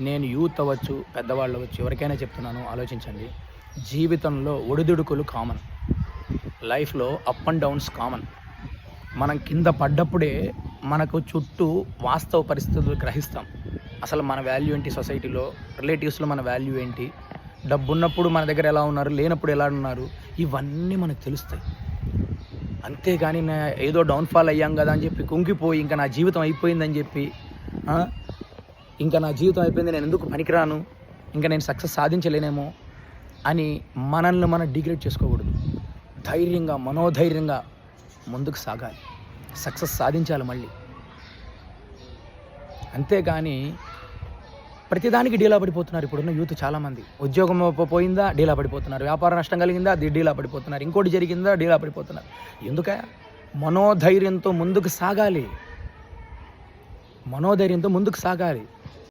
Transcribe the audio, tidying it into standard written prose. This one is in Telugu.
నేను యూత్ అవ్వచ్చు, పెద్దవాళ్ళు అవ్వచ్చు, ఎవరికైనా చెప్తున్నాను, ఆలోచించండి. జీవితంలో ఒడిదుడుకులు కామన్. లైఫ్‌లో అప్ అండ్ డౌన్స్ కామన్. మనం కింద పడ్డప్పుడే మనకు చుట్టూ వాస్తవ పరిస్థితులు గ్రహిస్తాం. అసలు మన వాల్యూ ఏంటి సొసైటీలో, రిలేటివ్స్‌లో మన వాల్యూ ఏంటి, డబ్బున్నప్పుడు మన దగ్గర ఎలా ఉన్నారు, లేనప్పుడు ఎలా ఉన్నారు, ఇవన్నీ మనకు తెలుస్తాయి. అంతేగాని ఏదో డౌన్‌ఫాల్ అయ్యాం కదా అని చెప్పి కుంగిపోయి ఇంకా నా జీవితం అయిపోయిందని చెప్పి ఇంకా నా జీవితం అయిపోయింది, నేను ఎందుకు పనికిరాను, ఇంకా నేను సక్సెస్ సాధించలేనేమో అని మనల్ని మనం డిగ్రేడ్ చేసుకోకూడదు. ధైర్యంగా, మనోధైర్యంగా ముందుకు సాగాలి. సక్సెస్ సాధించాలి మళ్ళీ. అంతేగాని ప్రతిదానికి డీలా పడిపోతున్నారు ఇప్పుడున్న యూత్ చాలామంది. ఉద్యోగం పోయిందా డీలా పడిపోతున్నారు, వ్యాపార నష్టం కలిగిందా డీలా పడిపోతున్నారు, ఇంకోటి జరిగిందా డీలా పడిపోతున్నారు. ఎందుక? మనోధైర్యంతో ముందుకు సాగాలి.